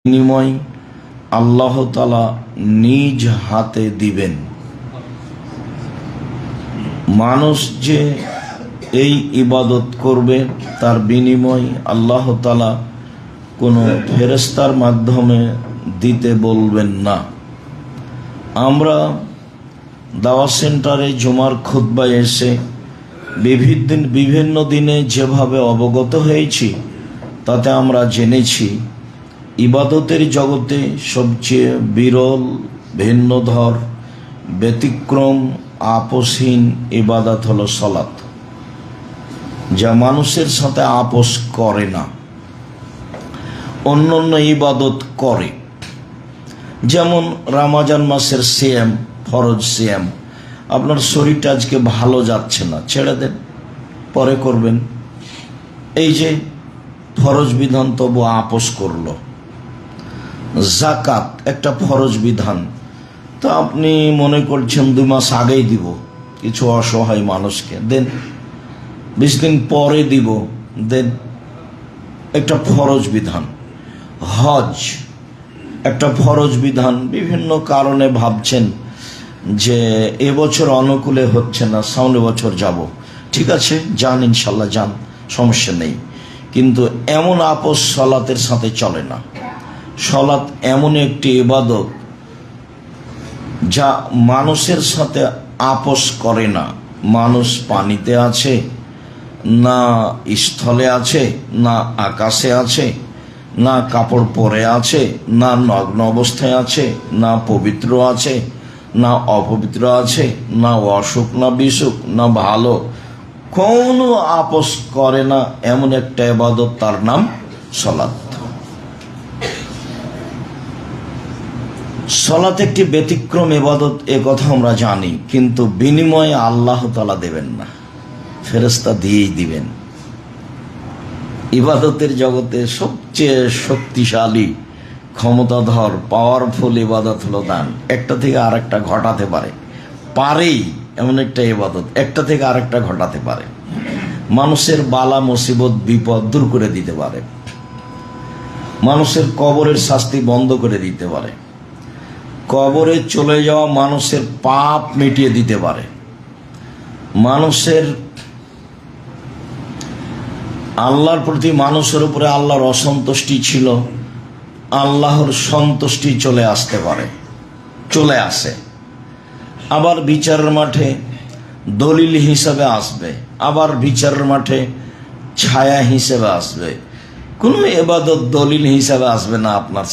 বিনিময় আল্লাহ তাআলা নিজ হাতে দিবেন। মানুষ যে এই ইবাদত করবে তার বিনিময় আল্লাহ তাআলা কোনো ফেরেশতার মাধ্যমে দিতে বলবেন না। আমরা দাওয়াত সেন্টারে জুমার খুতবায় এসে বিভিন্ন দিনে যেভাবে অবগত হয়েছি তাতে আমরা জেনেছি ইবাদতের জগতে সবচেয়ে বিরল, ভিন্নধর, ব্যতিক্রম, আপোষহীন ইবাদত হলো সালাত, যা মানুষের সাথে আপোষ করে না, অন্য ইবাদত করে। যেমন রমজান মাসের সিয়াম, ফরজ সিয়াম, আপনার শরীরটা আজকে ভালো যাচ্ছে না, ছেড়ে দেন, পরে করবেন। এই যে ফরজ বিধান তবু আপোষ করলো। জাকাত একটা ফরজ বিধান, তো আপনি মনে করছেন 2 মাস আগেই দিব, কিছু অসহায় মানুষকে দেন, 20 দিন পরে দিব, দেন, একটা ফরজ বিধান। হজ একটা ফরজ বিধান, বিভিন্ন কারণে ভাবছেন যে এবছর অনুকূলে হচ্ছে না, সামনের বছর যাব, ঠিক আছে যান, ইনশাল্লাহ যান, সমস্যা নেই। কিন্তু এমন আপোষ সালাতের সাথে চলে না। সালাত এমন একটি ইবাদত যা মানুষের সাথে আপোষ করে না। মানুষ পানিতে আছে, না স্থলে আছে, না আকাশে আছে, না কাপড় পরে আছে, না নগ্ন অবস্থায় আছে, না পবিত্র আছে, না অপবিত্র আছে, না অসুখ না বিসুখ, না ভালো, কোনো আপোষ করে না। এমন একটা ইবাদত, তার নাম সালাত। সালাত একটি ব্যতিক্রম ইবাদত, এ কথা আমরা জানি, কিন্তু বিনিময়ে আল্লাহ তাআলা দেবেন না, ফেরেশতা দিয়েই দিবেন। ইবাদতের জগতে সবচেয়ে শক্তিশালী, ক্ষমতাধর, পাওয়ারফুল ইবাদত হলো দান। একটা থেকে আরেকটা ঘটাতে পারেই এমন একটা ইবাদত, একটা থেকে আরেকটা ঘটাতে পারে। মানুষের বালা মুসিবত বিপদ দূর করে দিতে পারে, মানুষের কবরের শাস্তি বন্ধ করে দিতে পারে, কবরে চলে যাওয়া মানুষের পাপ মিটিয়ে দিতে পারে, মানুষের আল্লাহর প্রতি, মানুষের উপরে আল্লাহর অসন্তুষ্টি ছিল, আল্লাহর সন্তুষ্টি চলে আসতে পারে, চলে আসে। আবার বিচারের মাঠে দলিল হিসাবে আসবে, আবার বিচারের মাঠে ছায়া হিসেবে আসবে। কোনো ইবাদত দলিল হিসাবে আসবে না আপনার।